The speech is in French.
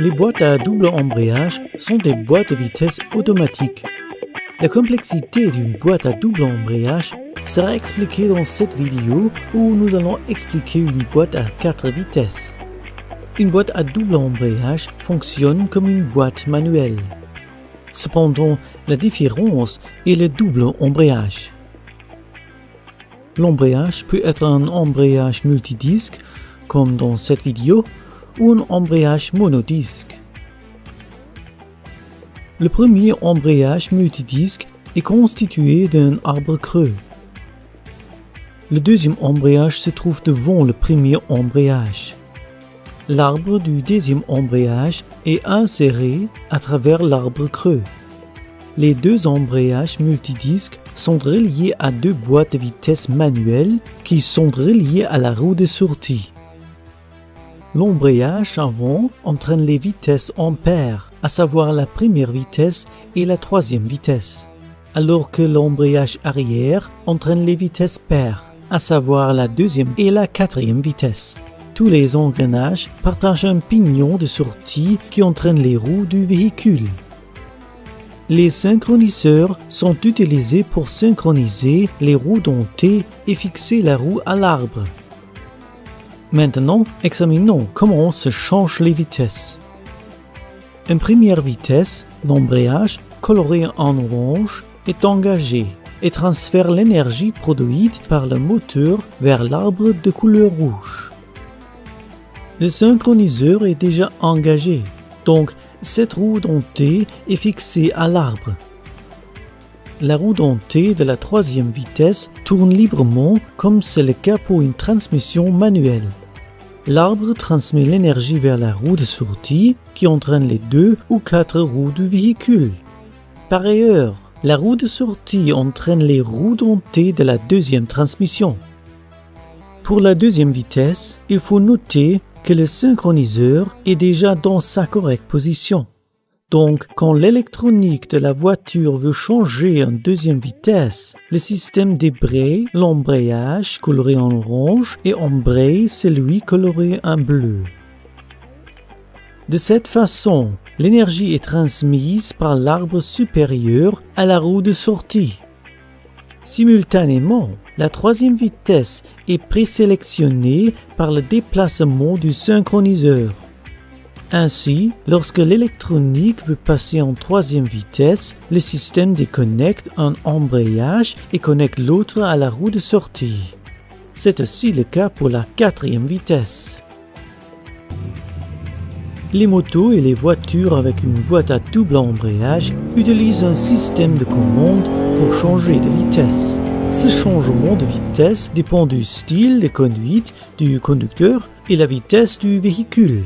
Les boîtes à double embrayage sont des boîtes de vitesse automatiques. La complexité d'une boîte à double embrayage sera expliquée dans cette vidéo où nous allons expliquer une boîte à 4 vitesses. Une boîte à double embrayage fonctionne comme une boîte manuelle. Cependant, la différence est le double embrayage. L'embrayage peut être un embrayage multidisque, comme dans cette vidéo, ou un embrayage monodisque. Le premier embrayage multidisque est constitué d'un arbre creux. Le deuxième embrayage se trouve devant le premier embrayage. L'arbre du deuxième embrayage est inséré à travers l'arbre creux. Les deux embrayages multidisques sont reliés à deux boîtes de vitesse manuelles qui sont reliées à la roue de sortie. L'embrayage avant entraîne les vitesses en paire, à savoir la première vitesse et la troisième vitesse, alors que l'embrayage arrière entraîne les vitesses paires, à savoir la deuxième et la quatrième vitesse. Tous les engrenages partagent un pignon de sortie qui entraîne les roues du véhicule. Les synchroniseurs sont utilisés pour synchroniser les roues dentées et fixer la roue à l'arbre. Maintenant, examinons comment se changent les vitesses. En première vitesse, l'embrayage, coloré en orange, est engagé et transfère l'énergie produite par le moteur vers l'arbre de couleur rouge. Le synchroniseur est déjà engagé, donc cette roue dentée est fixée à l'arbre. La roue dentée de la troisième vitesse tourne librement comme c'est le cas pour une transmission manuelle. L'arbre transmet l'énergie vers la roue de sortie qui entraîne les 2 ou 4 roues du véhicule. Par ailleurs, la roue de sortie entraîne les roues dentées de la deuxième transmission. Pour la deuxième vitesse, il faut noter que le synchroniseur est déjà dans sa correcte position. Donc, quand l'électronique de la voiture veut changer en deuxième vitesse, le système débraye l'embrayage coloré en orange et embraye celui coloré en bleu. De cette façon, l'énergie est transmise par l'arbre supérieur à la roue de sortie. Simultanément, la troisième vitesse est présélectionnée par le déplacement du synchroniseur. Ainsi, lorsque l'électronique veut passer en troisième vitesse, le système déconnecte un embrayage et connecte l'autre à la roue de sortie. C'est aussi le cas pour la quatrième vitesse. Les motos et les voitures avec une boîte à double embrayage utilisent un système de commande pour changer de vitesse. Ce changement de vitesse dépend du style de conduite du conducteur et la vitesse du véhicule.